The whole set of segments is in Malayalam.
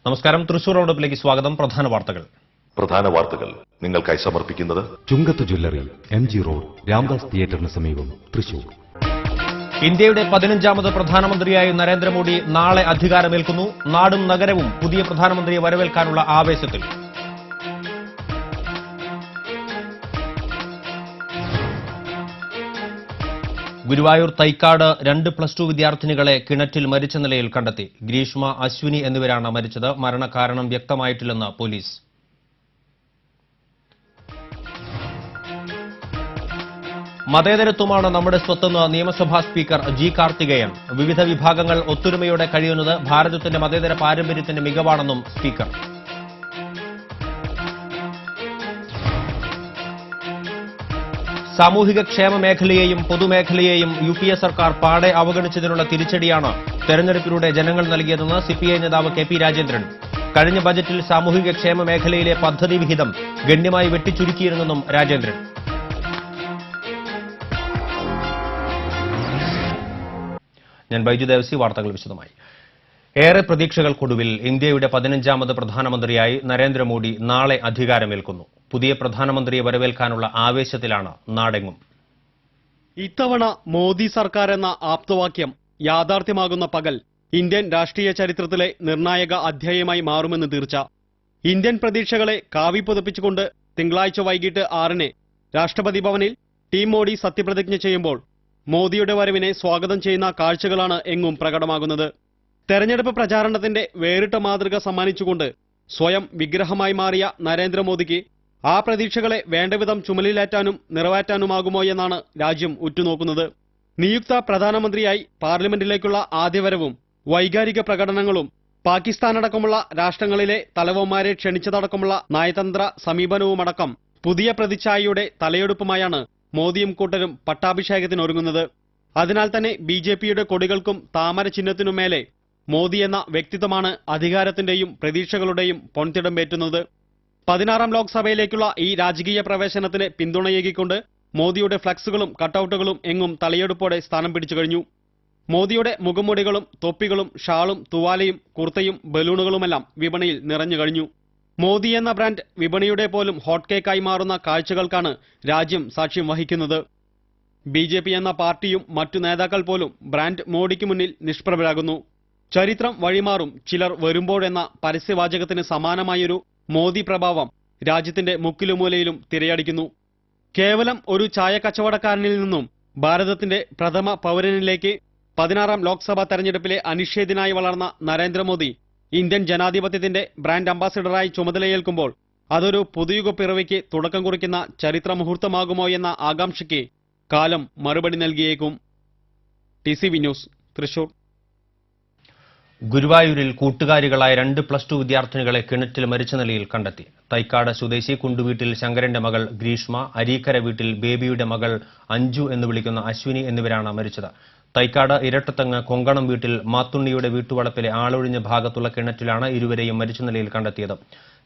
നമസ്കാരം. തൃശൂർ റൗണ്ടപ്പിലേക്ക് സ്വാഗതം. പ്രധാന വാർത്തകൾ നിങ്ങൾക്കായി സമർപ്പിക്കുന്നത് ചുങ്കത്ത് ജ്വല്ലറി, MG റോഡ്, രാംദാസ് തിയേറ്ററിന് സമീപം, തൃശൂർ. ഇന്ത്യയുടെ 15ാമത് പ്രധാനമന്ത്രിയായി നരേന്ദ്രമോദി നാളെ അധികാരമേൽക്കുന്നു. നാടും നഗരവും പുതിയ പ്രധാനമന്ത്രിയെ വരവേൽക്കാനുള്ള ആവേശത്തിൽ. ഗുരുവായൂർ തൈക്കാട് 2+2 വിദ്യാർത്ഥിനികളെ കിണറ്റിൽ മരിച്ച നിലയിൽ കണ്ടെത്തി. ഗ്രീഷ്മ, അശ്വിനി എന്നിവരാണ് മരിച്ചത്. മരണകാരണം വ്യക്തമായിട്ടില്ലെന്ന് പോലീസ്. മതേതരത്വമാണ് നമ്മുടെ സ്വത്തെന്ന് നിയമസഭാ സ്പീക്കർ ജി കാർത്തികേയൻ. വിവിധ വിഭാഗങ്ങൾ ഒത്തൊരുമയോടെ കഴിയുന്നത് ഭാരതത്തിന്റെ മതേതര പാരമ്പര്യത്തിന്റെ മികവാണെന്നും സ്പീക്കർ. സാമൂഹിക ക്ഷേമ മേഖലയെയും പൊതുമേഖലയെയും UPA സർക്കാർ പാടെ അവഗണിച്ചതിനുള്ള തിരിച്ചടിയാണ് തെരഞ്ഞെടുപ്പിലൂടെ ജനങ്ങൾ നൽകിയതെന്ന് CPI നേതാവ് KP രാജേന്ദ്രൻ. കഴിഞ്ഞ ബജറ്റിൽ സാമൂഹിക ക്ഷേമ മേഖലയിലെ പദ്ധതി വിഹിതം ഗണ്യമായി വെട്ടിച്ചുരുക്കിയിരുന്നെന്നും രാജേന്ദ്രൻ. ഞാൻ ബൈജു ദേവസി. വാർത്തകൾ വിശദമായി. ഏറെ പ്രതീക്ഷകൾക്കൊടുവിൽ ഇന്ത്യയുടെ 15ാമത് പ്രധാനമന്ത്രിയായി നരേന്ദ്രമോദി നാളെ അധികാരമേൽക്കുന്നു. പുതിയ പ്രധാനമന്ത്രിയെ വരവേൽക്കാനുള്ള ആവേശത്തിലാണ് നാടെങ്ങും. ഇത്തവണ മോദി സർക്കാർ എന്ന ആപ്തവാക്യം യാഥാർത്ഥ്യമാകുന്ന പകൽ ഇന്ത്യൻ രാഷ്ട്രീയ ചരിത്രത്തിലെ നിർണായക അധ്യായമായി മാറുമെന്ന് തീർച്ച. ഇന്ത്യൻ പ്രതീക്ഷകളെ കാവിപ്പുതപ്പിച്ചുകൊണ്ട് തിങ്കളാഴ്ച വൈകിട്ട് 6-ന് രാഷ്ട്രപതി ഭവനിൽ ടീം മോഡി സത്യപ്രതിജ്ഞ ചെയ്യുമ്പോൾ മോദിയുടെ വരവിനെ സ്വാഗതം ചെയ്യുന്ന കാഴ്ചകളാണ് എങ്ങും പ്രകടമാകുന്നത്. തെരഞ്ഞെടുപ്പ് പ്രചാരണത്തിന്റെ വേറിട്ട മാതൃക സമ്മാനിച്ചുകൊണ്ട് സ്വയം വിഗ്രഹമായി മാറിയ നരേന്ദ്രമോദിക്ക് ആ പ്രതീക്ഷകളെ വേണ്ടവിധം ചുമലിലേറ്റാനും നിറവേറ്റാനുമാകുമോ എന്നാണ് രാജ്യം ഉറ്റുനോക്കുന്നത്. നിയുക്ത പ്രധാനമന്ത്രിയായി പാർലമെന്റിലേക്കുള്ള ആദ്യവരവും വൈകാരിക പ്രകടനങ്ങളും പാകിസ്ഥാനടക്കമുള്ള രാഷ്ട്രങ്ങളിലെ തലവന്മാരെ ക്ഷണിച്ചതടക്കമുള്ള നയതന്ത്ര സമീപനവുമടക്കം പുതിയ പ്രതിച്ഛായയുടെ തലയെടുപ്പുമായാണ് മോദിയും കൂട്ടരും പട്ടാഭിഷേകത്തിനൊരുങ്ങുന്നത്. അതിനാൽ തന്നെ BJPയുടെ കൊടികൾക്കും താമര ചിഹ്നത്തിനുമേലെ മോദി എന്ന വ്യക്തിത്വമാണ് അധികാരത്തിന്റെയും പ്രതീക്ഷകളുടെയും പൊൻതിടം പേറ്റുന്നത്. 16ാം ലോക്സഭയിലേക്കുള്ള ഈ രാജകീയ പ്രവേശനത്തിന് പിന്തുണയേകിക്കൊണ്ട് മോദിയുടെ ഫ്ലക്സുകളും കട്ടൌട്ടുകളും എങ്ങും തലയെടുപ്പോടെ സ്ഥാനം പിടിച്ചു കഴിഞ്ഞു. മോദിയുടെ മുഖംമൂടികളും തൊപ്പികളും ഷാളും തുവാലയും കുർത്തയും ബലൂണുകളുമെല്ലാം വിപണിയിൽ നിറഞ്ഞു കഴിഞ്ഞു. മോദി എന്ന ബ്രാൻഡ് വിപണിയുടെ പോലും ഹോട്ട് കേക്കായി മാറുന്ന കാഴ്ചകൾക്കാണ് രാജ്യം സാക്ഷ്യം വഹിക്കുന്നത്. BJP എന്ന പാർട്ടിയും മറ്റു നേതാക്കൾ പോലും ബ്രാൻഡ് മോഡിക്ക് മുന്നിൽ നിഷ്പ്രഭരാകുന്നു. ചരിത്രം വഴിമാറും ചിലർ വരുമ്പോഴെന്ന പരസ്യവാചകത്തിന് സമാനമായൊരു മോദി പ്രഭാവം രാജ്യത്തിന്റെ മുക്കിലുമൂലയിലും തിരയടിക്കുന്നു. കേവലം ഒരു ചായ കച്ചവടക്കാരനിൽ നിന്നും ഭാരതത്തിന്റെ പ്രഥമ പൗരനിലേക്ക് 16ാം ലോക്സഭാ തെരഞ്ഞെടുപ്പിലെ അനിഷേധ്യനായി വളർന്ന നരേന്ദ്രമോദി ഇന്ത്യൻ ജനാധിപത്യത്തിന്റെ ബ്രാൻഡ് അംബാസിഡറായി ചുമതലയേൽക്കുമ്പോൾ അതൊരു പുതുയുഗ പിറവിക്ക് തുടക്കം കുറിക്കുന്ന ചരിത്ര മുഹൂർത്തമാകുമോ എന്ന ആകാംക്ഷയ്ക്ക് കാലം മറുപടി നൽകിയേക്കും. TCV news, Thrissur. ഗുരുവായൂരിൽ കൂട്ടുകാരികളായ 2+2 വിദ്യാർത്ഥിനികളെ കിണറ്റിൽ മരിച്ച നിലയിൽ കണ്ടെത്തി. തൈക്കാട് സ്വദേശി കുണ്ടുവീട്ടിൽ ശങ്കരന്റെ മകൾ ഗ്രീഷ്മ, അരീക്കര വീട്ടിൽ ബേബിയുടെ മകൾ അഞ്ജു എന്ന് വിളിക്കുന്ന അശ്വിനി എന്നിവരാണ് മരിച്ചത്. തൈക്കാട് ഇരട്ടത്തങ്ങ് കൊങ്കണം വീട്ടിൽ മാത്തുണ്ണിയുടെ വീട്ടുവളപ്പിലെ ആളൊഴിഞ്ഞ ഭാഗത്തുള്ള കിണറ്റിലാണ് ഇരുവരെയും മരിച്ച നിലയിൽ കണ്ടെത്തിയത്.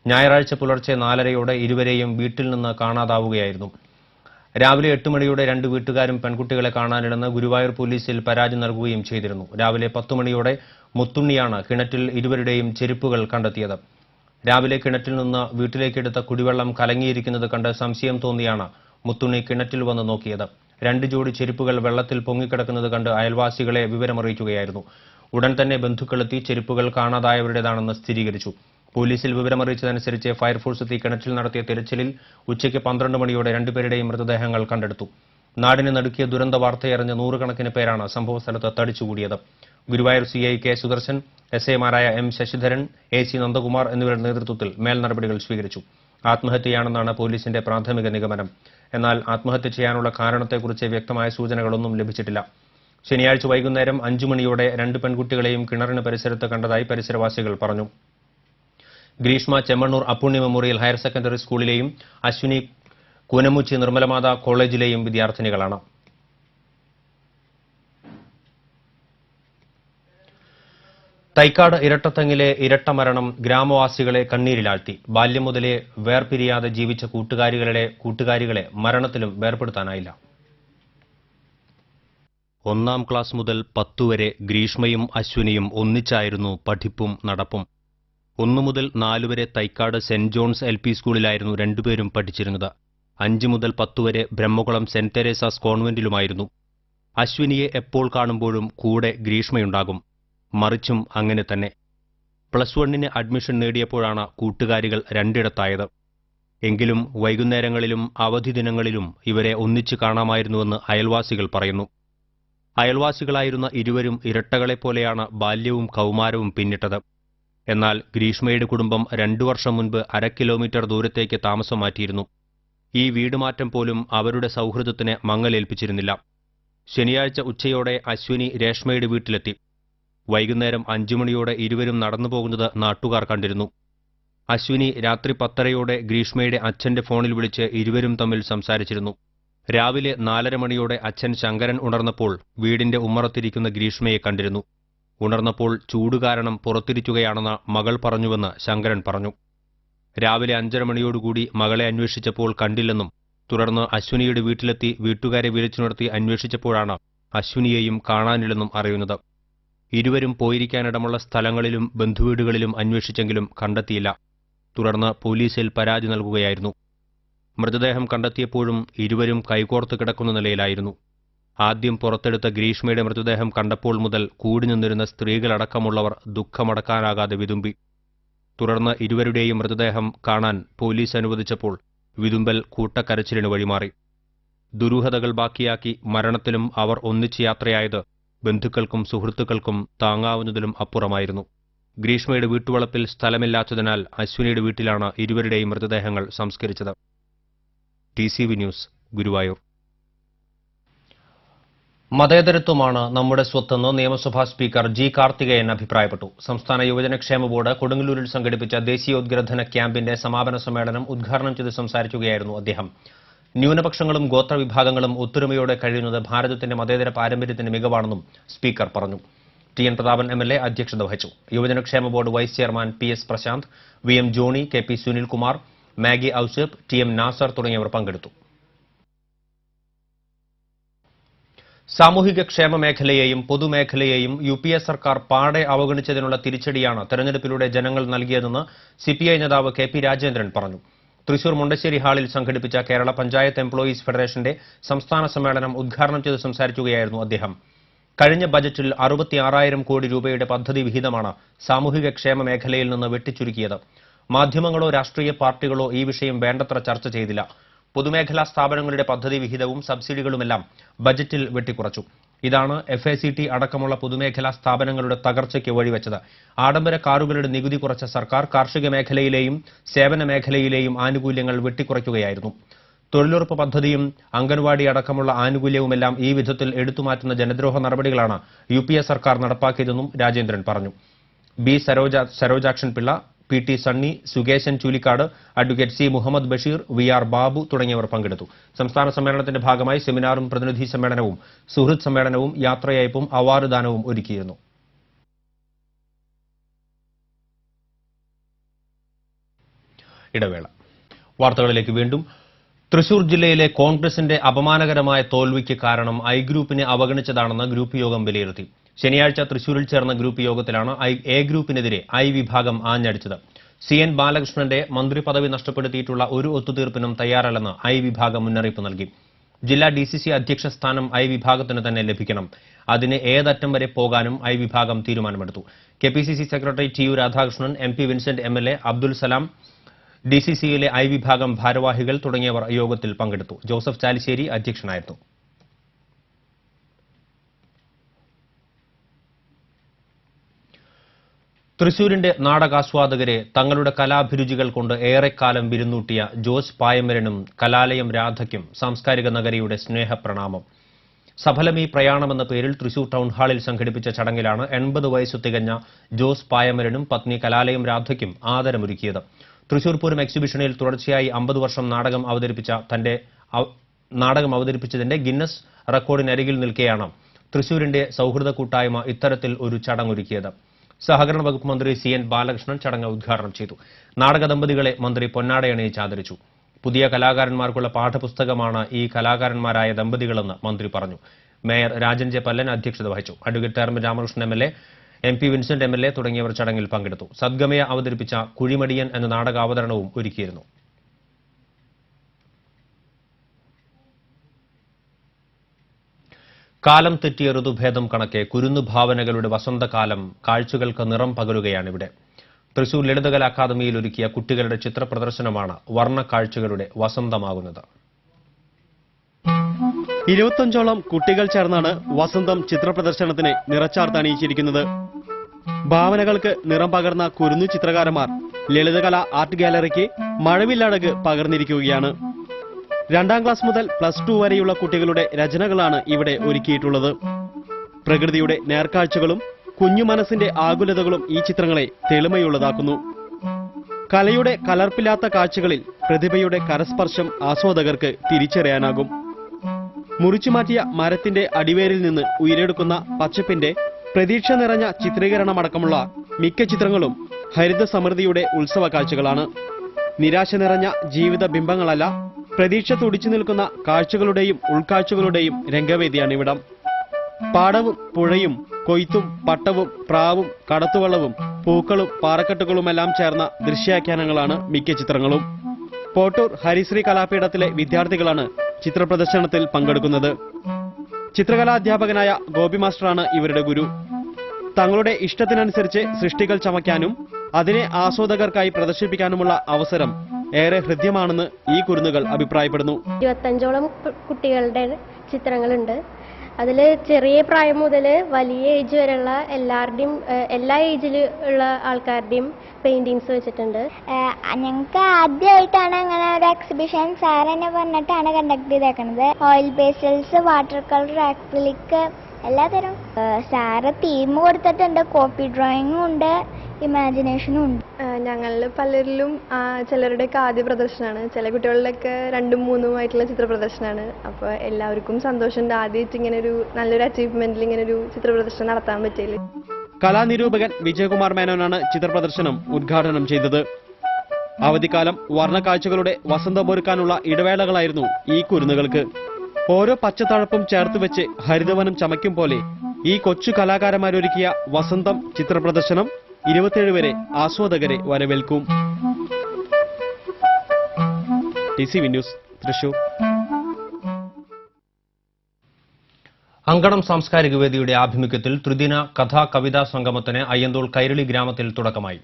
ഞായറാഴ്ച പുലർച്ചെ 4:30-യോടെ ഇരുവരെയും വീട്ടിൽ നിന്ന് കാണാതാവുകയായിരുന്നു. രാവിലെ 8 മണിയോടെ 2 വീട്ടുകാരും പെൺകുട്ടികളെ കാണാനില്ലെന്ന് ഗുരുവായൂർ പോലീസിൽ പരാതി നൽകുകയും ചെയ്തിരുന്നു. രാവിലെ 10 മണിയോടെ മുത്തുണ്ണിയാണ് കിണറ്റിൽ ഇരുവരുടെയും ചെരുപ്പുകൾ കണ്ടെത്തിയത്. രാവിലെ കിണറ്റിൽ നിന്ന് വീട്ടിലേക്കെടുത്ത കുടിവെള്ളം കലങ്ങിയിരിക്കുന്നത് കണ്ട് സംശയം തോന്നിയാണ് മുത്തുണ്ണി കിണറ്റിൽ വന്ന് നോക്കിയത്. 2 ജോഡി ചെരുപ്പുകൾ വെള്ളത്തിൽ പൊങ്ങിക്കിടക്കുന്നത് കണ്ട് അയൽവാസികളെ വിവരമറിയിക്കുകയായിരുന്നു. ഉടൻ തന്നെ ബന്ധുക്കളെത്തി ചെരുപ്പുകൾ കാണാതായവരുടേതാണെന്ന് സ്ഥിരീകരിച്ചു. പോലീസിൽ വിവരമറിയിച്ചതനുസരിച്ച് ഫയർഫോഴ്സ് എത്തി കിണറ്റിൽ നടത്തിയ തിരച്ചിലിൽ ഉച്ചയ്ക്ക് 12 മണിയോടെ 2 പേരുടെയും മൃതദേഹങ്ങൾ കണ്ടെടുത്തു. നാടിനെ നടുക്കിയ ദുരന്ത വാർത്തയറിഞ്ഞ നൂറുകണക്കിന് പേരാണ് സംഭവസ്ഥലത്ത് തടിച്ചുകൂടിയത്. Guruvayur CI K Sudarshan, SAമാരായ M Sasidharan, AC Nandakumar എന്നിവരുടെ നേതൃത്വത്തിൽ മേൽ നടപടികൾ സ്വീകരിച്ചു. ആത്മഹത്യയാണെന്നാണ് പോലീസിന്റെ പ്രാഥമിക നിഗമനം. എന്നാൽ ആത്മഹത്യ ചെയ്യാനുള്ള കാരണത്തെക്കുറിച്ച് വ്യക്തമായ സൂചനകളൊന്നും ലഭിച്ചിട്ടില്ല. ശനിയാഴ്ച വൈകുന്നേരം 5 മണിയോടെ 2 പെൺകുട്ടികളെയും കിണറിന് പരിസരത്ത് കണ്ടതായി പരിസരവാസികൾ പറഞ്ഞു. Greeshma Chemmannur Appunni memorial higher secondary സ്കൂളിലെയും അശ്വിനി കൂനമുച്ചി നിർമ്മലമാത കോളേജിലെയും വിദ്യാർത്ഥിനികളാണ്. തൈക്കാട് ഇരട്ടത്തങ്ങിലെ ഇരട്ട മരണം ഗ്രാമവാസികളെ കണ്ണീരിലാഴ്ത്തി. ബാല്യം മുതലേ വേർപിരിയാതെ ജീവിച്ച കൂട്ടുകാരികളെ മരണത്തിലും വേർപെടുത്താനായില്ല. 1ാം ക്ലാസ് മുതൽ 10 വരെ ഗ്രീഷ്മയും അശ്വിനിയും ഒന്നിച്ചായിരുന്നു പഠിപ്പും നടപ്പും. 1 മുതൽ 4 വരെ തൈക്കാട് സെന്റ് ജോൺസ് LP സ്കൂളിലായിരുന്നു രണ്ടുപേരും പഠിച്ചിരുന്നത്. 5 മുതൽ 10 വരെ ബ്രഹ്മകുളം സെന്റ് തെരേസാസ് കോൺവെന്റിലുമായിരുന്നു. അശ്വിനിയെ എപ്പോൾ കാണുമ്പോഴും കൂടെ ഗ്രീഷ്മയുണ്ടാകും. മറിച്ചും അങ്ങനെ തന്നെ. +1 അഡ്മിഷൻ നേടിയപ്പോഴാണ് കൂട്ടുകാരികൾ രണ്ടിടത്തായത്. എങ്കിലും വൈകുന്നേരങ്ങളിലും അവധി ദിനങ്ങളിലും ഇവരെ ഒന്നിച്ചു കാണാമായിരുന്നുവെന്ന് അയൽവാസികൾ പറയുന്നു. അയൽവാസികളായിരുന്ന ഇരുവരും ഇരട്ടകളെപ്പോലെയാണ് ബാല്യവും കൗമാരവും പിന്നിട്ടത്. എന്നാൽ ഗ്രീഷ്മയുടെ കുടുംബം 2 വർഷം മുൻപ് 1/2 കിലോമീറ്റർ ദൂരത്തേക്ക് താമസം മാറ്റിയിരുന്നു. ഈ വീടുമാറ്റം പോലും അവരുടെ സൗഹൃദത്തിന് മങ്ങലേൽപ്പിച്ചിരുന്നില്ല. ശനിയാഴ്ച ഉച്ചയോടെ അശ്വിനി രേഷ്മയുടെ വീട്ടിലെത്തി. വൈകുന്നേരം 5 മണിയോടെ ഇരുവരും നടന്നുപോകുന്നത് നാട്ടുകാർ കണ്ടിരുന്നു. അശ്വിനി രാത്രി 10:30 ഗ്രീഷ്മയുടെ അച്ഛന്റെ ഫോണിൽ വിളിച്ച് ഇരുവരും തമ്മിൽ സംസാരിച്ചിരുന്നു. രാവിലെ 4:30 മണിയോടെ അച്ഛൻ ശങ്കരൻ ഉണർന്നപ്പോൾ വീടിന്റെ ഉമ്മറത്തിരിക്കുന്ന ഗ്രീഷ്മയെ കണ്ടിരുന്നു. ഉണർന്നപ്പോൾ ചൂടുകാരണം പുറത്തിരിക്കുകയാണെന്ന് മകൾ പറഞ്ഞുവെന്ന് ശങ്കരൻ പറഞ്ഞു. രാവിലെ 5:30 മണിയോടുകൂടി മകളെ അന്വേഷിച്ചപ്പോൾ കണ്ടില്ലെന്നും തുടർന്ന് അശ്വിനിയുടെ വീട്ടിലെത്തി വീട്ടുകാരെ വിളിച്ചുണർത്തി അന്വേഷിച്ചപ്പോഴാണ് അശ്വിനിയെയും കാണാനില്ലെന്നും അറിയുന്നത്. ഇരുവരും പോയിരിക്കാനിടമുള്ള സ്ഥലങ്ങളിലും ബന്ധുവീടുകളിലും അന്വേഷിച്ചെങ്കിലും കണ്ടെത്തിയില്ല. തുടർന്ന് പോലീസിൽ പരാതി നൽകുകയായിരുന്നു. മൃതദേഹം കണ്ടെത്തിയപ്പോഴും ഇരുവരും കൈകോർത്ത് കിടക്കുന്ന നിലയിലായിരുന്നു. ആദ്യം പുറത്തെടുത്ത ഗ്രീഷ്മയുടെ മൃതദേഹം കണ്ടപ്പോൾ മുതൽ കൂടി നിന്നിരുന്ന സ്ത്രീകളടക്കമുള്ളവർ ദുഃഖമടക്കാനാകാതെ വിതുമ്പി. തുടർന്ന് ഇരുവരുടെയും മൃതദേഹം കാണാൻ പോലീസ് അനുവദിച്ചപ്പോൾ വിതുമ്പൽ കൂട്ടക്കരച്ചിലിന് വഴിമാറി. ദുരൂഹതകൾ ബാക്കിയാക്കി മരണത്തിലും അവർ ഒന്നിച്ച് യാത്രയായത് ബന്ധുക്കൾക്കും സുഹൃത്തുക്കൾക്കും താങ്ങാവുന്നതിലും അപ്പുറമായിരുന്നു. ഗ്രീഷ്മയുടെ വീട്ടുവളപ്പിൽ സ്ഥലമില്ലാത്തതിനാൽ അശ്വിനിയുടെ വീട്ടിലാണ് ഇരുവരുടെയും മൃതദേഹങ്ങൾ സംസ്കരിച്ചത്. TCV news, Guruvayur. മതേതരത്വമാണ് നമ്മുടെ സ്വത്തെന്ന് നിയമസഭാ സ്പീക്കർ G. കാർത്തികേയൻ അഭിപ്രായപ്പെട്ടു. സംസ്ഥാന യുവജനക്ഷേമ ബോർഡ് കൊടുങ്ങല്ലൂരിൽ സംഘടിപ്പിച്ച ദേശീയോദ്ഗ്രഥന ക്യാമ്പിന്റെ സമാപന സമ്മേളനം ഉദ്ഘാടനം ചെയ്ത് സംസാരിക്കുകയായിരുന്നു അദ്ദേഹം. ന്യൂനപക്ഷങ്ങളും ഗോത്രവിഭാഗങ്ങളും ഒത്തൊരുമയോടെ കഴിയുന്നത് ഭാരതത്തിന്റെ മതേതര പാരമ്പര്യത്തിന്റെ മികവാണെന്നും സ്പീക്കർ പറഞ്ഞു. TN പ്രതാപൻ MLA അധ്യക്ഷത വഹിച്ചു. യുവജനക്ഷേമ board vice chairman PS Prashanth, VM Johny, KP Sunilkumar, Maggie Ouseph, TM Nasar തുടങ്ങിയവർ പങ്കെടുത്തു. സാമൂഹിക ക്ഷേമ മേഖലയെയും പൊതുമേഖലയെയും UPA സർക്കാർ പാടെ അവഗണിച്ചതിനുള്ള തിരിച്ചടിയാണ് തെരഞ്ഞെടുപ്പിലൂടെ ജനങ്ങൾ നൽകിയതെന്ന് CPI നേതാവ് KP രാജേന്ദ്രൻ പറഞ്ഞു. തൃശൂർ മുണ്ടശ്ശേരി ഹാളിൽ സംഘടിപ്പിച്ച കേരള പഞ്ചായത്ത് എംപ്ലോയീസ് ഫെഡറേഷന്റെ സംസ്ഥാന സമ്മേളനം ഉദ്ഘാടനം ചെയ്ത് സംസാരിക്കുകയായിരുന്നു അദ്ദേഹം. കഴിഞ്ഞ ബജറ്റിൽ 66,000 കോടി രൂപയുടെ പദ്ധതി വിഹിതമാണ് സാമൂഹിക ക്ഷേമ മേഖലയിൽ നിന്ന് വെട്ടിച്ചുരുക്കിയത്. മാധ്യമങ്ങളോ രാഷ്ട്രീയ പാർട്ടികളോ ഈ വിഷയം വേണ്ടത്ര ചർച്ച ചെയ്തില്ല. പൊതുമേഖലാ സ്ഥാപനങ്ങളുടെ പദ്ധതി വിഹിതവും സബ്സിഡികളുമെല്ലാം ബജറ്റിൽ വെട്ടിക്കുറച്ചു. ഇതാണ് FACT അടക്കമുള്ള പൊതുമേഖലാ സ്ഥാപനങ്ങളുടെ തകർച്ചയ്ക്ക് വഴിവെച്ചത്. ആഡംബര കാറുകളുടെ നികുതി കുറച്ച സർക്കാർ കാർഷിക മേഖലയിലെയും സേവന മേഖലയിലെയും ആനുകൂല്യങ്ങൾ വെട്ടിക്കുറയ്ക്കുകയായിരുന്നു. തൊഴിലുറപ്പ് പദ്ധതിയും അംഗൻവാടി അടക്കമുള്ള ആനുകൂല്യവുമെല്ലാം ഈ വിധത്തിൽ എടുത്തുമാറ്റുന്ന ജനദ്രോഹ നടപടികളാണ് UPA സർക്കാർ നടപ്പാക്കിയതെന്നും രാജേന്ദ്രൻ പറഞ്ഞു. B. Sarojakshan Pillai, PT Sunny, Sukesan Choolikkad, advocate C. Muhammad Basheer, VR Babu തുടങ്ങിയവർ പങ്കെടുത്തു. സംസ്ഥാന സമ്മേളനത്തിന്റെ ഭാഗമായി സെമിനാറും പ്രതിനിധി സമ്മേളനവും സുഹൃത്ത് സമ്മേളനവും യാത്രയയപ്പും അവാർഡ് ദാനവും ഒരുക്കിയിരുന്നു. ഇടവേള. വാർത്തകളിലേക്ക് വീണ്ടും. തൃശൂർ ജില്ലയിലെ കോൺഗ്രസിന്റെ അപമാനകരമായ തോൽവിക്ക് കാരണം I ഗ്രൂപ്പിനെ അവഗണിച്ചതാണെന്ന് ഗ്രൂപ്പ് യോഗം വിലയിരുത്തി. ശനിയാഴ്ച തൃശൂരിൽ ചേർന്ന ഗ്രൂപ്പ് യോഗത്തിലാണ് A ഗ്രൂപ്പിനെതിരെ I വിഭാഗം ആഞ്ഞടിച്ചത്. CN ബാലകൃഷ്ണന്റെ മന്ത്രിപദവി നഷ്ടപ്പെടുത്തിയിട്ടുള്ള ഒരു ഒത്തുതീർപ്പിനും തയ്യാറല്ലെന്ന് I വിഭാഗം മുന്നറിയിപ്പ് നൽകി. ജില്ലാ DCC അധ്യക്ഷ സ്ഥാനം I വിഭാഗത്തിന് തന്നെ ലഭിക്കണം. അതിന് ഏതറ്റം വരെ പോകാനും I വിഭാഗം തീരുമാനമെടുത്തു. KPCC secretary TU Radhakrishnan, MP Vincent MLA, Abdul Salam, DCCയിലെ I വിഭാഗം ഭാരവാഹികൾ തുടങ്ങിയവർ യോഗത്തിൽ പങ്കെടുത്തു. ജോസഫ് ചാലിശ്ശേരി അധ്യക്ഷനായിരുന്നു. തൃശൂരിന്റെ നാടകാസ്വാദകരെ തങ്ങളുടെ കലാഭിരുചികൾ കൊണ്ട് ഏറെക്കാലം വിരുന്നൂട്ടിയ ജോസ് പായമരനും കലാലയം രാധയ്ക്കും സാംസ്കാരിക നഗരിയുടെ സ്നേഹപ്രണാമം. സഫലമീ പ്രയാണമെന്ന പേരിൽ തൃശൂർ ടൗൺ ഹാളിൽ സംഘടിപ്പിച്ച ചടങ്ങിലാണ് 80 വയസ്സ് തികഞ്ഞ ജോസ് പായമരനും പത്നി കലാലയം രാധയ്ക്കും ആദരമൊരുക്കിയത്. തൃശൂർ പൂരം എക്സിബിഷനിൽ തുടർച്ചയായി 50 വർഷം നാടകം അവതരിപ്പിച്ചതിന്റെ ഗിന്നസ് റെക്കോർഡിനരികിൽ നിൽക്കെയാണ് തൃശൂരിന്റെ സൗഹൃദ കൂട്ടായ്മ ഇത്തരത്തിൽ ഒരു ചടങ്ങൊരുക്കിയത്. സഹകരണ വകുപ്പ് മന്ത്രി CN ബാലകൃഷ്ണൻ ചടങ്ങ് ഉദ്ഘാടനം ചെയ്തു. നാടക ദമ്പതികളെ മന്ത്രി പൊന്നാടയണിയിച്ച് ആദരിച്ചു. പുതിയ കലാകാരന്മാർക്കുള്ള പാഠപുസ്തകമാണ് ഈ കലാകാരന്മാരായ ദമ്പതികളെന്ന് മന്ത്രി പറഞ്ഞു. Mayor Rajan J. പല്ലൻ അധ്യക്ഷത വഹിച്ചു. അഡ്വക്കേറ്റ് തേർമ Ramakrishnan MLA, MP Vincent MLA തുടങ്ങിയവർ ചടങ്ങിൽ പങ്കെടുത്തു. സദ്ഗമയ അവതരിപ്പിച്ച കുഴിമടിയൻ എന്ന നാടകാവതരണവും ഒരുക്കിയിരുന്നു. കാലം തെറ്റിയ ഋതുഭേദം കണക്കെ കുരുന്നു ഭാവനകളുടെ വസന്തകാലം കാഴ്ചകൾക്ക് നിറം പകരുകയാണിവിടെ. തൃശൂർ ലളിതകലാ അക്കാദമിയിൽ ഒരുക്കിയ കുട്ടികളുടെ ചിത്രപ്രദർശനമാണ് വർണ്ണ കാഴ്ചകളുടെ വസന്തമാകുന്നത്. 25ഓളം കുട്ടികൾ ചേർന്നാണ് വസന്തം ചിത്രപ്രദർശനത്തിന് നിറച്ചാർത്തണിയിച്ചിരിക്കുന്നത്. ഭാവനകൾക്ക് നിറം പകർന്ന കുരുന്നു ചിത്രകാരന്മാർ ലളിതകലാ ആർട്ട് ഗാലറിക്ക് മഴവില്ലഴക് പകർന്നിരിക്കുകയാണ്. 2ാം ക്ലാസ് മുതൽ +2 വരെയുള്ള കുട്ടികളുടെ രചനകളാണ് ഇവിടെ ഒരുക്കിയിട്ടുള്ളത്. പ്രകൃതിയുടെ നേർക്കാഴ്ചകളും കുഞ്ഞു മനസ്സിന്റെ ആകുലതകളും ഈ ചിത്രങ്ങളെ തെളിമയുള്ളതാക്കുന്നു. കലയുടെ കലർപ്പില്ലാത്ത കാഴ്ചകളിൽ പ്രതിഭയുടെ കരസ്പർശം ആസ്വാദകർക്ക് തിരിച്ചറിയാനാകും. മുറിച്ചുമാറ്റിയ മരത്തിന്റെ അടിവേരിൽ നിന്ന് ഉയരെടുക്കുന്ന പച്ചപ്പിന്റെ പ്രതീക്ഷ നിറഞ്ഞ ചിത്രീകരണമടക്കമുള്ള മിക്ക ചിത്രങ്ങളും ഹരിത സമൃദ്ധിയുടെ ഉത്സവ കാഴ്ചകളാണ്. നിരാശ നിറഞ്ഞ ജീവിത ബിംബങ്ങളല്ല, പ്രതീക്ഷ തുടിച്ചു നിൽക്കുന്ന കാഴ്ചകളുടെയും ഉൾക്കാഴ്ചകളുടെയും രംഗവേദിയാണിവിടം. പാടവും പുഴയും കൊയ്ത്തും പട്ടവും പ്രാവും കടത്തുവള്ളവും പൂക്കളും പാറക്കെട്ടുകളുമെല്ലാം ചേർന്ന ദൃശ്യാഖ്യാനങ്ങളാണ് മിക്ക ചിത്രങ്ങളും. പോട്ടൂർ ഹരിശ്രീ കലാപീഠത്തിലെ വിദ്യാർത്ഥികളാണ് ചിത്രപ്രദർശനത്തിൽ പങ്കെടുക്കുന്നത്. ചിത്രകലാധ്യാപകനായ ഗോപി മാസ്റ്ററാണ് ഇവരുടെ ഗുരു. തങ്ങളുടെ ഇഷ്ടത്തിനനുസരിച്ച് സൃഷ്ടികൾ ചമയ്ക്കാനും അതിനെ ആസ്വാദകർക്കായി പ്രദർശിപ്പിക്കാനുമുള്ള അവസരം ഏറെ ഹൃദ്യമാണെന്ന് ഈ കുരുന്നുകൾ അഭിപ്രായപ്പെടുന്നു. 25ഓളം കുട്ടികളുടെ ചിത്രങ്ങളുണ്ട്. അതിൽ ചെറിയ പ്രായം മുതൽ വലിയ ഏജ് വരെയുള്ള എല്ലാ ഏജിൽ ഉള്ള ആൾക്കാരുടെയും പെയിന്റിങ്സ് വെച്ചിട്ടുണ്ട്. ഞങ്ങൾക്ക് ആദ്യമായിട്ടാണ് അങ്ങനെ ഒരു എക്സിബിഷൻ സാർ തന്നെ പറഞ്ഞിട്ടാണ് കണ്ടക്ട് ചെയ്തേക്കുന്നത്. Oil pastels, water colour, acrylic എല്ലാതരം. സാറ് തീം കൊടുത്തിട്ടുണ്ട്. കോപ്പി ഡ്രോയിങ്ങും ഉണ്ട്, ഇമാജിനേഷനും ഉണ്ട്. ഞങ്ങളിൽ പലരിലും ചിലരുടെയൊക്കെ ആദ്യ പ്രദർശനമാണ്, ചില കുട്ടികളിലൊക്കെ 2ഉം 3ഉമായിട്ടുള്ള ചിത്ര പ്രദർശനമാണ്. അപ്പോൾ എല്ലാവർക്കും സന്തോഷമുണ്ട് ആദ്യമായിട്ട് ഇങ്ങനെ ഒരു നല്ലൊരു അച്ചീവ്മെന്റിൽ ഇങ്ങനെ ഒരു ചിത്ര പ്രദർശനം നടത്താൻ പറ്റിയില്ല. കലാനിരൂപകൻ വിജയകുമാർ മേനോനാണ് ചിത്രപ്രദർശനം ഉദ്ഘാടനം ചെയ്തത്. അവധിക്കാലം വർണ്ണക്കാഴ്ചകളുടെ വസന്തമൊരുക്കാനുള്ള ഇടവേളകളായിരുന്നു ഈ കുരുന്നുകൾക്ക്. ഓരോ പച്ചത്തഴപ്പും ചേർത്തുവെച്ച് ഹരിതവനം ചമയ്ക്കും പോലെ ഈ കൊച്ചു കലാകാരന്മാരൊരുക്കിയ വസന്തം ചിത്രപ്രദർശനം 27 വരെ ആസ്വാദകരെ വരവേൽക്കും. TCV news, Thrissur. അങ്കണം സാംസ്കാരിക വേദിയുടെ ആഭിമുഖ്യത്തിൽ ത്രിദിന കഥാ കവിതാ സംഗമത്തിന് അയ്യന്തോൾ കൈരളി ഗ്രാമത്തിൽ തുടക്കമായി.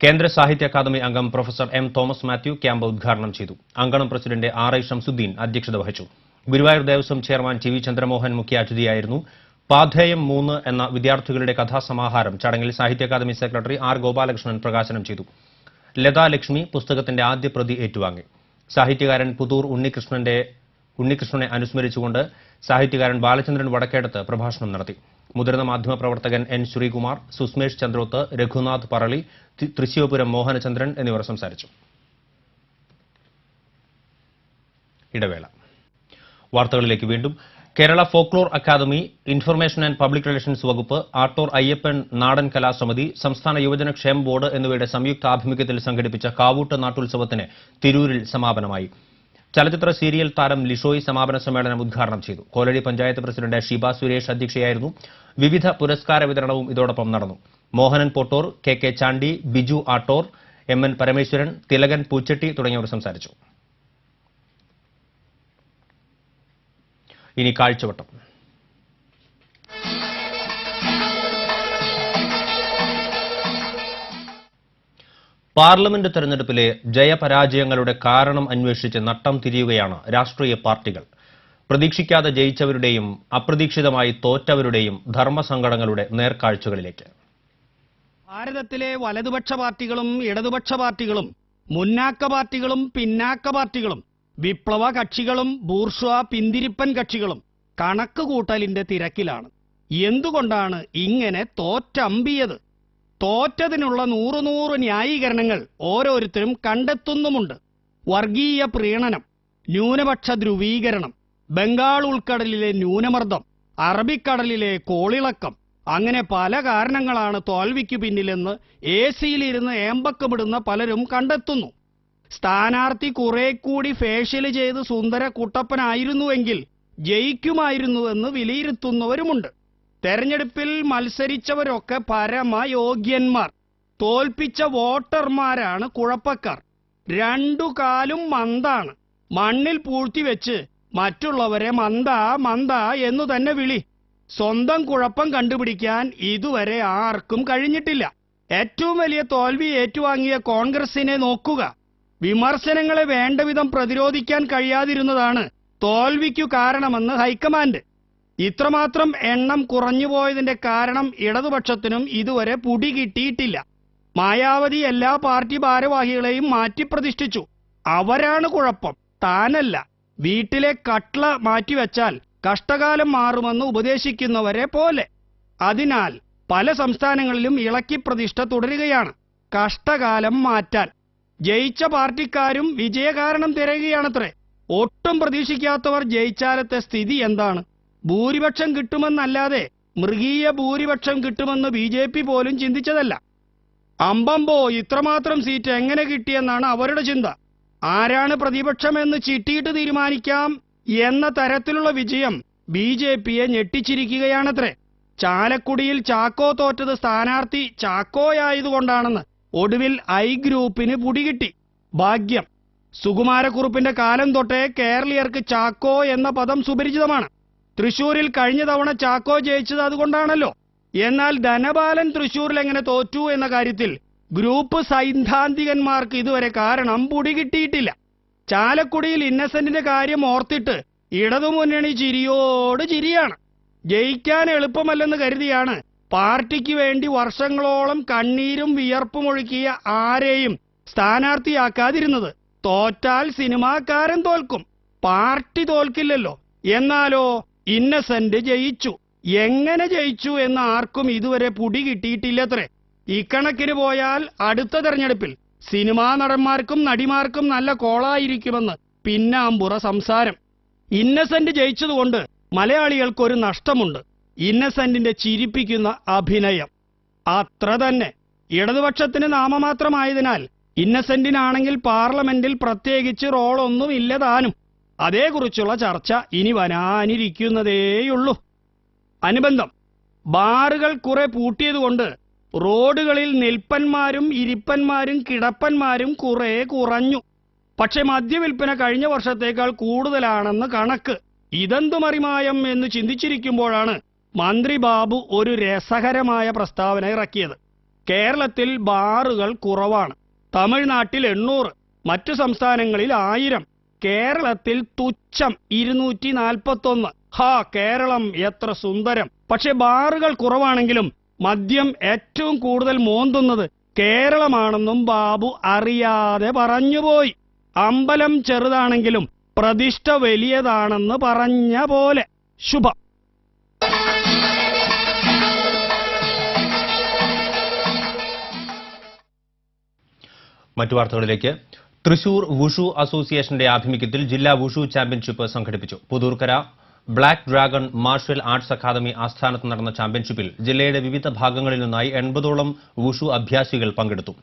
കേന്ദ്ര സാഹിത്യ അക്കാദമി അംഗം professor M. Thomas Mathew camp ഉദ്ഘാടനം ചെയ്തു. അങ്കണം പ്രസിഡന്റ് R. I. ഷംസുദ്ദീൻ അധ്യക്ഷത വഹിച്ചു. Guruvayur Devaswom chairman TV. ചന്ദ്രമോഹൻ മുഖ്യാതിഥിയായിരുന്നു. പാഥേയം 3 എന്ന വിദ്യാർത്ഥികളുടെ കഥാസമാഹാരം ചടങ്ങിൽ സാഹിത്യ അക്കാദമി സെക്രട്ടറി R. ഗോപാലകൃഷ്ണൻ പ്രകാശനം ചെയ്തു. ലതാ ലക്ഷ്മി പുസ്തകത്തിന്റെ ആദ്യ പ്രതി ഏറ്റുവാങ്ങി. സാഹിത്യകാരൻ പുതൂർ ഉണ്ണികൃഷ്ണനെ അനുസ്മരിച്ചുകൊണ്ട് സാഹിത്യകാരൻ ബാലചന്ദ്രൻ വടക്കേടത്ത് പ്രഭാഷണം നടത്തി. മുതിർന്ന മാധ്യമപ്രവർത്തകൻ N. ശ്രീകുമാർ, സുസ്മേഷ് ചന്ദ്രോത്ത്, രഘുനാഥ് പറളി, തൃശ്ശിവപുരം മോഹനചന്ദ്രൻ എന്നിവർ സംസാരിച്ചു. ഇടവേള. വാർത്തകളിലേക്ക് വീണ്ടും. Kerala folklore academy, information and public relations വകുപ്പ്, ആട്ടൂർ അയ്യപ്പൻ നാടൻ കലാസമിതി, സംസ്ഥാന യുവജന ക്ഷേമ ബോർഡ് എന്നിവയുടെ സംയുക്ത ആഭിമുഖ്യത്തിൽ സംഘടിപ്പിച്ച കാവൂട്ട് നാട്ടുത്സവത്തിന് തിരൂരിൽ സമാപനമായി. ചലച്ചിത്ര സീരിയൽ താരം ലിഷോയ് സമാപന സമ്മേളനം ഉദ്ഘാടനം ചെയ്തു. കോലടി പഞ്ചായത്ത് പ്രസിഡന്റ് ഷീബ സുരേഷ് അധ്യക്ഷയായിരുന്നു. വിവിധ പുരസ്കാര വിതരണവും ഇതോടൊപ്പം നടന്നു. മോഹനൻ പോട്ടൂർ, KK ചാണ്ടി, ബിജു ആട്ടോർ, MN പരമേശ്വരൻ, തിലകൻ പൂച്ചട്ടി തുടങ്ങിയവർ സംസാരിച്ചു. ഇനി കാഴ്ചവട്ടം. പാർലമെന്റ് തെരഞ്ഞെടുപ്പിലെ ജയപരാജയങ്ങളുടെ കാരണം അന്വേഷിച്ച് നട്ടം തിരിയുകയാണ് രാഷ്ട്രീയ പാർട്ടികൾ. പ്രതീക്ഷിക്കാതെ ജയിച്ചവരുടെയും അപ്രതീക്ഷിതമായി തോറ്റവരുടെയും ധർമ്മസങ്കടങ്ങളുടെ നേർക്കാഴ്ചകളിലേക്ക്. ഭാരതത്തിലെ വലതുപക്ഷ പാർട്ടികളും ഇടതുപക്ഷ പാർട്ടികളും മുന്നാക്ക പാർട്ടികളും പിന്നാക്ക പാർട്ടികളും വിപ്ലവ കക്ഷികളും ബൂർഷ്വാ പിന്തിരിപ്പൻ കക്ഷികളും കണക്ക് കൂട്ടലിന്റെ തിരക്കിലാണ്. എന്തുകൊണ്ടാണ് ഇങ്ങനെ തോറ്റമ്പിയത്? തോറ്റതിനുള്ള 100 ന്യായീകരണങ്ങൾ ഓരോരുത്തരും കണ്ടെത്തുന്നുമുണ്ട്. വർഗീയ പ്രീണനം, ന്യൂനപക്ഷ ധ്രുവീകരണം, ബംഗാൾ ഉൾക്കടലിലെ ന്യൂനമർദ്ദം, അറബിക്കടലിലെ കോളിളക്കം, അങ്ങനെ പല കാരണങ്ങളാണ് തോൽവിക്കു പിന്നിലെന്ന് AC-യിലിരുന്ന് ഏമ്പക്കമിടുന്ന പലരും കണ്ടെത്തുന്നു. സ്ഥാനാർത്ഥി കുറെ കൂടി ഫേഷ്യൽ ചെയ്ത് സുന്ദര കുട്ടപ്പനായിരുന്നുവെങ്കിൽ ജയിക്കുമായിരുന്നുവെന്ന് വിലയിരുത്തുന്നവരുമുണ്ട്. തെരഞ്ഞെടുപ്പിൽ മത്സരിച്ചവരൊക്കെ പരമയോഗ്യന്മാർ. തോൽപ്പിച്ച വോട്ടർമാരാണ് കുഴപ്പക്കാർ. രണ്ടു കാലും മന്താണ്. മണ്ണിൽ പൂഴ്ത്തിവെച്ച് മറ്റുള്ളവരെ മന്ദ മന്ദ എന്നു തന്നെ വിളി. സ്വന്തം കുഴപ്പം കണ്ടുപിടിക്കാൻ ഇതുവരെ ആർക്കും കഴിഞ്ഞിട്ടില്ല. ഏറ്റവും വലിയ തോൽവി ഏറ്റുവാങ്ങിയ കോൺഗ്രസിനെ നോക്കുക. വിമർശനങ്ങളെ വേണ്ടവിധം പ്രതിരോധിക്കാൻ കഴിയാതിരുന്നതാണ് തോൽവിക്കു കാരണമെന്ന് ഹൈക്കമാൻഡ്. ഇത്രമാത്രം എണ്ണം കുറഞ്ഞുപോയതിന്റെ കാരണം ഇടതുപക്ഷത്തിനും ഇതുവരെ പിടികിട്ടിയിട്ടില്ല. മായാവതി എല്ലാ പാർട്ടി ഭാരവാഹികളെയും മാറ്റിപ്രതിഷ്ഠിച്ചു. അവരാണ് കുഴപ്പം, താനല്ല. വീട്ടിലെ കട്ട്ള മാറ്റിവെച്ചാൽ കഷ്ടകാലം മാറുമെന്ന് ഉപദേശിക്കുന്നവരെ പോലെ. അതിനാൽ പല സംസ്ഥാനങ്ങളിലും ഇളക്കി പ്രതിഷ്ഠ തുടരുകയാണ്. കഷ്ടകാലം മാറ്റാൻ ജയിച്ച പാർട്ടിക്കാരും വിജയകാരണം തിരയുകയാണത്രേ. ഒട്ടും പ്രതീക്ഷിക്കാത്തവർ ജയിച്ചാലത്തെ സ്ഥിതി എന്താണ്? ഭൂരിപക്ഷം കിട്ടുമെന്നല്ലാതെ മൃഗീയ ഭൂരിപക്ഷം കിട്ടുമെന്ന് BJP പോലും ചിന്തിച്ചതല്ല. അമ്പമ്പോ ഇത്രമാത്രം സീറ്റ് എങ്ങനെ കിട്ടിയെന്നാണ് അവരുടെ ചിന്ത. ആരാണ് പ്രതിപക്ഷമെന്ന് ചിട്ടിയിട്ട് തീരുമാനിക്കാം എന്ന തരത്തിലുള്ള വിജയം BJPയെ ഞെട്ടിച്ചിരിക്കുകയാണത്രേ. ചാലക്കുടിയിൽ ചാക്കോ തോറ്റത് സ്ഥാനാർത്ഥി ചാക്കോയായതുകൊണ്ടാണെന്ന് ഒടുവിൽ ഐ ഗ്രൂപ്പിന് പിടികിട്ടി. ഭാഗ്യം. സുകുമാരക്കുറുപ്പിന്റെ കാലം തൊട്ടേ കേരളീയർക്ക് ചാക്കോ എന്ന പദം സുപരിചിതമാണ്. തൃശൂരിൽ കഴിഞ്ഞ തവണ ചാക്കോ ജയിച്ചത് അതുകൊണ്ടാണല്ലോ. എന്നാൽ ധനപാലൻ തൃശൂരിൽ എങ്ങനെ തോറ്റു എന്ന കാര്യത്തിൽ ഗ്രൂപ്പ് സൈദ്ധാന്തികന്മാർക്ക് ഇതുവരെ കാരണം പിടികിട്ടിയിട്ടില്ല. ചാലക്കുടിയിൽ ഇന്നസെന്റിന്റെ കാര്യം ഓർത്തിട്ട് ഇടതുമുന്നണി ചിരിയോട് ചിരിയാണ്. ജയിക്കാൻ എളുപ്പമല്ലെന്ന് കരുതിയാണ് പാർട്ടിക്ക് വേണ്ടി വർഷങ്ങളോളം കണ്ണീരും വിയർപ്പും ഒഴുക്കിയ ആരെയും സ്ഥാനാർത്ഥിയാക്കാതിരുന്നത്. തോറ്റാൽ സിനിമാക്കാരൻ തോൽക്കും, പാർട്ടി തോൽക്കില്ലല്ലോ. എന്നാലോ ഇന്നസെന്റ് ജയിച്ചു. എങ്ങനെ ജയിച്ചു എന്ന് ആർക്കും ഇതുവരെ പിടികിട്ടിയിട്ടില്ലത്രേ. ഇക്കണക്കിന് പോയാൽ അടുത്ത തെരഞ്ഞെടുപ്പിൽ സിനിമാ നടന്മാർക്കും നടിമാർക്കും നല്ല കോളായിരിക്കുമെന്ന് പിന്നാമ്പുറ സംസാരം. ഇന്നസെന്റ് ജയിച്ചതുകൊണ്ട് മലയാളികൾക്കൊരു നഷ്ടമുണ്ട്: ഇന്നസെന്റിന്റെ ചിരിപ്പിക്കുന്ന അഭിനയം. അത്ര തന്നെ. ഇടതുപക്ഷത്തിന് നാമമാത്രമായതിനാൽ ഇന്നസെന്റിനാണെങ്കിൽ പാർലമെന്റിൽ പ്രത്യേകിച്ച് റോളൊന്നും ഇല്ലതാനും. അതേക്കുറിച്ചുള്ള ചർച്ച ഇനി വരാനിരിക്കുന്നതേയുള്ളൂ. അനുബന്ധം: ബാറുകൾ കുറെ പൂട്ടിയതുകൊണ്ട് റോഡുകളിൽ നിൽപ്പന്മാരും ഇരിപ്പന്മാരും കിടപ്പന്മാരും കുറെ കുറഞ്ഞു. പക്ഷെ മദ്യവിൽപ്പന കഴിഞ്ഞ വർഷത്തേക്കാൾ കൂടുതലാണെന്ന് കണക്ക്. ഇതെന്തു മറിമായം എന്ന് ചിന്തിച്ചിരിക്കുമ്പോഴാണ് മന്ത്രി ബാബു ഒരു രസകരമായ പ്രസ്താവന ഇറക്കിയത്. കേരളത്തിൽ ബാറുകൾ കുറവാണ്. തമിഴ്നാട്ടിൽ 800, മറ്റു സംസ്ഥാനങ്ങളിൽ 1000, കേരളത്തിൽ തുച്ഛം 241. കേരളം എത്ര സുന്ദരം! പക്ഷെ ബാറുകൾ കുറവാണെങ്കിലും മദ്യം ഏറ്റവും കൂടുതൽ മോന്തുന്നത് കേരളമാണെന്നും ബാബു അറിയാതെ പറഞ്ഞുപോയി. അമ്പലം ചെറുതാണെങ്കിലും പ്രതിഷ്ഠ വലിയതാണെന്ന് പറഞ്ഞ പോലെ. ശുഭം. മറ്റു വാർത്തകളിലേക്ക്. തൃശൂർ വുഷു അസോസിയേഷന്റെ ആഭിമുഖ്യത്തിൽ ജില്ലാ വുഷു ചാമ്പ്യൻഷിപ്പ് സംഘടിപ്പിച്ചു. Puthurkkara black dragon martial arts academy ആസ്ഥാനത്ത് നടന്ന ചാമ്പ്യൻഷിപ്പിൽ ജില്ലയുടെ വിവിധ ഭാഗങ്ങളിൽ നിന്നായി 80ഓളം വുഷു അഭ്യാസികൾ പങ്കെടുത്തു.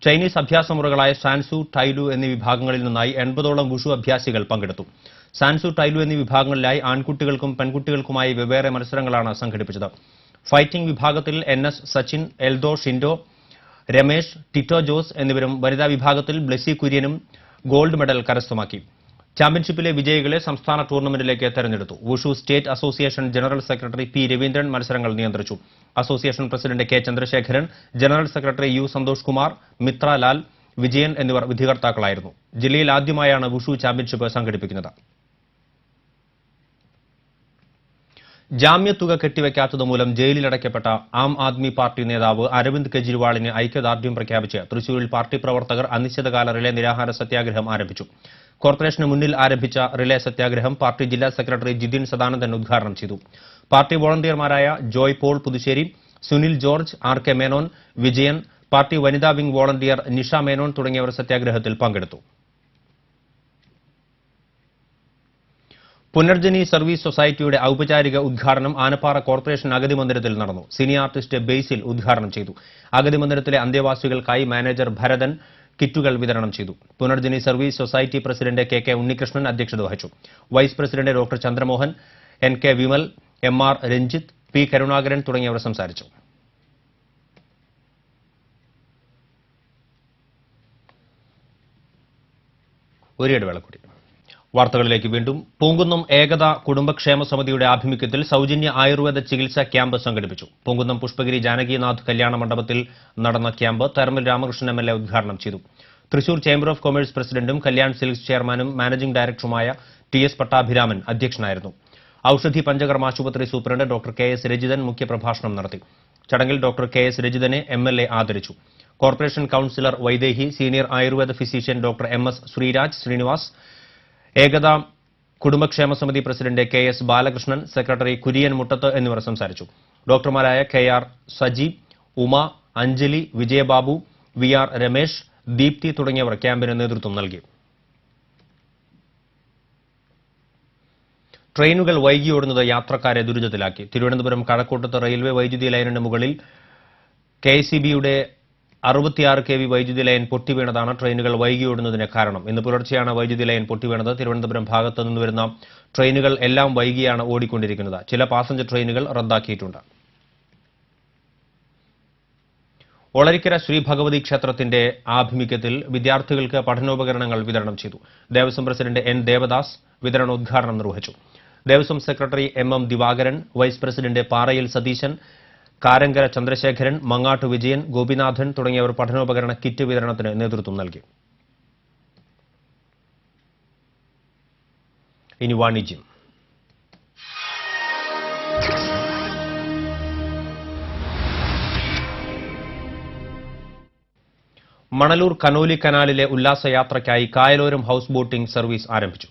ചൈനീസ് അഭ്യാസമുറകളായ സാൻസു, ടൈലു എന്നീ വിഭാഗങ്ങളിൽ നിന്നായി 80ഓളം വുഷു അഭ്യാസികൾ പങ്കെടുത്തു. സാൻസു, ടൈലു എന്നീ വിഭാഗങ്ങളിലായി ആൺകുട്ടികൾക്കും പെൺകുട്ടികൾക്കുമായി വെവ്വേറെ മത്സരങ്ങളാണ് സംഘടിപ്പിച്ചത്. ഫൈറ്റിംഗ് വിഭാഗത്തിൽ NS സച്ചിൻ, എൽദോ ഷിൻഡോ, രമേശ്, ടിറ്റോ ജോസ് എന്നിവരും വനിതാ വിഭാഗത്തിൽ ബ്ലെസി കുര്യനും ഗോൾഡ് മെഡൽ കരസ്ഥമാക്കി. ചാമ്പ്യൻഷിപ്പിലെ വിജയികളെ സംസ്ഥാന ടൂർണമെന്റിലേക്ക് തെരഞ്ഞെടുത്തു. Wushu state association general secretary P. Raveendran മത്സരങ്ങൾ നിയന്ത്രിച്ചു. Association president K. Chandrasekharan, general secretary U. Santhosh Kumar, Mithra Lal, Vijayan എന്നിവർ വിധികർത്താക്കളായിരുന്നു. ജില്ലയിൽ ആദ്യമായാണ് വുഷു ചാമ്പ്യൻഷിപ്പ് സംഘടിപ്പിക്കുന്നത്. ജാമ്യത്തുക കെട്ടിവെക്കാത്തതുമൂലം ജയിലിലടയ്ക്കപ്പെട്ട ആം ആദ്മി പാർട്ടി നേതാവ് അരവിന്ദ് കെജ്രിവാളിന് ഐക്യദാർഢ്യം പ്രഖ്യാപിച്ച് തൃശൂരിൽ പാർട്ടി പ്രവർത്തകർ അനിശ്ചിതകാല റിലേ നിരാഹാര സത്യാഗ്രഹം ആരംഭിച്ചു. കോർപ്പറേഷന് മുന്നിൽ ആരംഭിച്ച റിലേ സത്യാഗ്രഹം പാർട്ടി ജില്ലാ സെക്രട്ടറി ജിതിൻ സദാനന്ദൻ ഉദ്ഘാടനം ചെയ്തു. പാർട്ടി വോളണ്ടിയർമാരായ ജോയ് പോൾ പുതുശ്ശേരി, സുനിൽ ജോർജ്, RK മേനോൻ, വിജയൻ, പാർട്ടി വനിതാ വിംഗ് വോളണ്ടിയർ നിഷ മേനോൻ തുടങ്ങിയവർ സത്യാഗ്രഹത്തിൽ പങ്കെടുത്തു. പുനർജനി സർവീസ് സൊസൈറ്റിയുടെ ഔപചാരിക ഉദ്ഘാടനം ആനപ്പാറ കോർപ്പറേഷൻ അഗതി മന്ദിരത്തിൽ നടന്നു. സിനി ആർട്ടിസ്റ്റ് ബേസിൽ ഉദ്ഘാടനം ചെയ്തു. അഗതി മന്ദിരത്തിലെ അന്തേവാസികൾക്കായി മാനേജർ ഭരതൻ കിറ്റുകൾ വിതരണം ചെയ്തു. Punarjani service society president KK Unnikrishnan അധ്യക്ഷത വഹിച്ചു. Vice president doctor Chandramohan, NK Vimal, MR Ranjith, P Karunakaran തുടങ്ങിയവർ സംസാരിച്ചു. ഒരിടവേള കൂടി. വാർത്തകളിലേക്ക് വീണ്ടും. പൂങ്കുന്നം ഏകത കുടുംബക്ഷേമ സമിതിയുടെ ആഭിമുഖ്യത്തിൽ സൗജന്യ ആയുർവേദ ചികിത്സാ ക്യാമ്പ് സംഘടിപ്പിച്ചു. പൂങ്കുന്നം പുഷ്പഗിരി ജാനകിനാഥ് കല്യാണ മണ്ഡപത്തിൽ നടന്ന ക്യാമ്പ് തരമൽ രാമകൃഷ്ണൻ MLA ഉദ്ഘാടനം ചെയ്തു. തൃശൂർ ചേംബർ ഓഫ് കൊമേഴ്സ് പ്രസിഡന്റും കല്യാൺ സിൽക്സ് ചെയർമാനും മാനേജിംഗ് ഡയറക്ടറുമായ TS പട്ടാഭിരാമൻ അധ്യക്ഷനായിരുന്നു. ഔഷധി പഞ്ചകർമ്മ ആശുപത്രി സൂപ്രണ്ട് ഡോക്ടർ KS രജിതൻ മുഖ്യപ്രഭാഷണം നടത്തി. ചടങ്ങിൽ ഡോക്ടർ KS രജിതനെ MLA ആദരിച്ചു. Corporation councillor Vaidehi, senior Ayurveda physician doctor MS Sreeraj Srinivas, Ekatha കുടുംബക്ഷേമ സമിതി president KS Balakrishnan, secretary Kurian Muttath എന്നിവർ സംസാരിച്ചു. ഡോക്ടർമാരായ KR സജീവ്, ഉമ, അഞ്ജലി, വിജയബാബു, VR രമേശ്, ദീപ്തി തുടങ്ങിയവർ ക്യാമ്പിന് നേതൃത്വം നൽകി. ട്രെയിനുകൾ വൈകിയോടുന്നത് യാത്രക്കാരെ ദുരിതത്തിലാക്കി. തിരുവനന്തപുരം കഴക്കൂട്ടത്ത് റെയിൽവേ വൈദ്യുതി ലൈനിന് മുകളിൽ KCBയുടെ 66 kV വൈദ്യുതി ലൈൻ പൊട്ടിവീണതാണ് ട്രെയിനുകൾ വൈകിയോടുന്നതിന് കാരണം. ഇന്ന് പുലർച്ചെയാണ് വൈദ്യുതി ലൈൻ പൊട്ടിവീണത്. തിരുവനന്തപുരം ഭാഗത്തു നിന്ന് വരുന്ന ട്രെയിനുകൾ എല്ലാം വൈകിയാണ് ഓടിക്കൊണ്ടിരിക്കുന്നത്. ചില പാസഞ്ചർ ട്രെയിനുകൾ റദ്ദാക്കിയിട്ടുണ്ട്. ഒളരിക്കര ശ്രീ ഭഗവതി ക്ഷേത്രത്തിന്റെ ആഭിമുഖ്യത്തിൽ വിദ്യാർത്ഥികൾക്ക് പഠനോപകരണങ്ങൾ വിതരണം ചെയ്തു. ദേവസ്വം പ്രസിഡന്റ് N ദേവദാസ് വിതരണോദ്ഘാടനം നിർവഹിച്ചു. Devaswom secretary MM Divakaran, vice president Parayil Satheesan, കാരങ്കര Chandrasekharan, Mangattu Vijayan, Gopinathan തുടങ്ങിയവർ പഠനോപകരണ കിറ്റ് വിതരണത്തിന് നേതൃത്വം നൽകി. ഇനി വാണിജ്യം. മണലൂർ കനോലി കനാലിലെ ഉല്ലാസയാത്രയ്ക്കായി കായലോരം ഹൌസ് ബോട്ടിംഗ് സർവീസ് ആരംഭിച്ചു.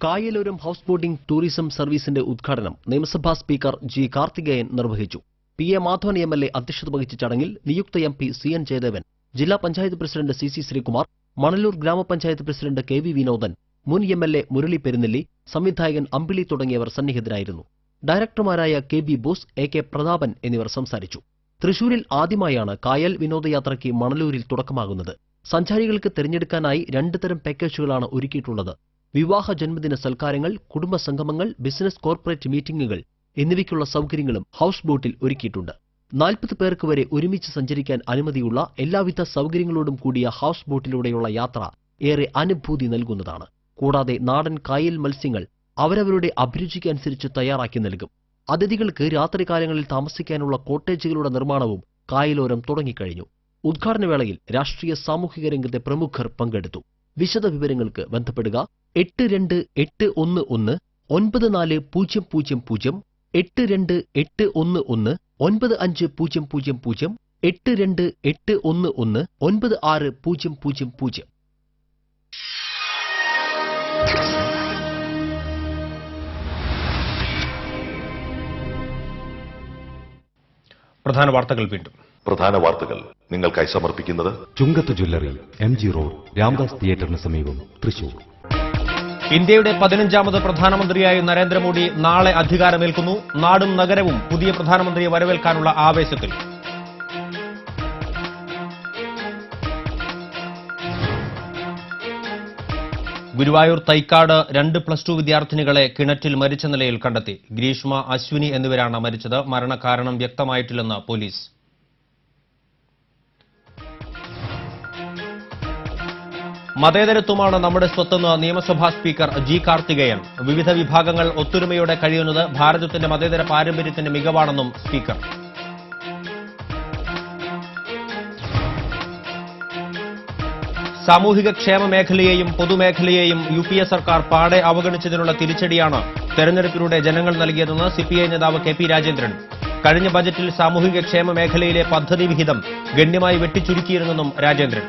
കായലോരം ഹൌസ് ബോട്ടിംഗ് ടൂറിസം സർവീസിന്റെ ഉദ്ഘാടനം നിയമസഭാ സ്പീക്കർ G കാർത്തികേയൻ നിർവഹിച്ചു. PA മാധവൻ MLA അധ്യക്ഷത വഹിച്ച ചടങ്ങിൽ നിയുക്ത MP CN ജയദേവൻ, ജില്ലാ പഞ്ചായത്ത് പ്രസിഡന്റ് CC ശ്രീകുമാർ, മണലൂർ ഗ്രാമപഞ്ചായത്ത് പ്രസിഡന്റ് KV വിനോദൻ, മുൻ MLA മുരളി പെരുന്നെല്ലി, സംവിധായകൻ അമ്പിളി തുടങ്ങിയവർ സന്നിഹിതരായിരുന്നു. ഡയറക്ടർമാരായ KB ബോസ്, AK പ്രതാപൻ എന്നിവർ സംസാരിച്ചു. തൃശൂരിൽ ആദ്യമായാണ് കായൽ വിനോദയാത്രയ്ക്ക് മണലൂരിൽ തുടക്കമാകുന്നത്. സഞ്ചാരികൾക്ക് തിരഞ്ഞെടുക്കാനായി 2 തരം പാക്കേജുകളാണ് ഒരുക്കിയിട്ടുള്ളത്. വിവാഹ ജന്മദിന സൽക്കാരങ്ങൾ, കുടുംബ സംഗമങ്ങൾ, ബിസിനസ് കോർപ്പറേറ്റ് മീറ്റിംഗുകൾ എന്നിവയ്ക്കുള്ള സൗകര്യങ്ങളും ഹൌസ് ബോട്ടിൽ ഒരുക്കിയിട്ടുണ്ട്. 40 പേർക്ക് വരെ ഒരുമിച്ച് സഞ്ചരിക്കാൻ അനുമതിയുള്ള എല്ലാവിധ സൗകര്യങ്ങളോടും കൂടിയ ഹൌസ് ബോട്ടിലൂടെയുള്ള യാത്ര ഏറെ അനുഭൂതി നൽകുന്നതാണ്. കൂടാതെ നാടൻ കായൽ മത്സ്യങ്ങൾ അവരവരുടെ അഭിരുചിക്കനുസരിച്ച് തയ്യാറാക്കി നൽകും. അതിഥികൾക്ക് രാത്രികാലങ്ങളിൽ താമസിക്കാനുള്ള കോട്ടേജുകളുടെ നിർമ്മാണവും കായലോരം തുടങ്ങിക്കഴിഞ്ഞു. ഉദ്ഘാടനവേളയിൽ രാഷ്ട്രീയ സാമൂഹിക രംഗത്തെ പ്രമുഖർ പങ്കെടുത്തു. വിശദ വിവരങ്ങൾക്ക് ബന്ധപ്പെടുക 8281 9400, 8281 9500, 8281 9600. പ്രധാന വാർത്തകൾ വീണ്ടും. പ്രധാന വാർത്തകൾ നിങ്ങൾക്കായി സമർപ്പിക്കുന്നത് ചുങ്കത്ത് ജ്വല്ലറി, MG റോഡ്, രാംദാസ് തിയേറ്ററിന് സമീപം, തൃശൂർ. ഇന്ത്യയുടെ 15ാമത് പ്രധാനമന്ത്രിയായി നരേന്ദ്രമോദി നാളെ അധികാരമേൽക്കുന്നു. നാടും നഗരവും പുതിയ പ്രധാനമന്ത്രിയെ വരവേൽക്കാനുള്ള ആവേശത്തിൽ. ഗുരുവായൂർ തൈക്കാട് 2+2 വിദ്യാർത്ഥിനികളെ കിണറ്റിൽ മരിച്ച നിലയിൽ കണ്ടെത്തി. ഗ്രീഷ്മ, അശ്വിനി എന്നിവരാണ് മരിച്ചത്. മരണകാരണം വ്യക്തമായിട്ടില്ലെന്ന് പോലീസ്. മതേതരത്വമാണ് നമ്മുടെ സ്വത്തെന്ന് നിയമസഭാ സ്പീക്കർ G കാർത്തികേയൻ. വിവിധ വിഭാഗങ്ങൾ ഒത്തൊരുമയോടെ കഴിയുന്നത് ഭാരതത്തിന്റെ മതേതര പാരമ്പര്യത്തിന്റെ മികവാണെന്നും സ്പീക്കർ. സാമൂഹിക ക്ഷേമ മേഖലയെയും പൊതുമേഖലയെയും UPA സർക്കാർ പാടെ അവഗണിച്ചതിനുള്ള തിരിച്ചടിയാണ് തെരഞ്ഞെടുപ്പിലൂടെ ജനങ്ങൾ നൽകിയതെന്ന് CPI നേതാവ് KP രാജേന്ദ്രൻ. കഴിഞ്ഞ ബജറ്റിൽ സാമൂഹിക ക്ഷേമ മേഖലയിലെ പദ്ധതി വിഹിതം ഗണ്യമായി വെട്ടിച്ചുരുക്കിയിരുന്നെന്നും രാജേന്ദ്രൻ.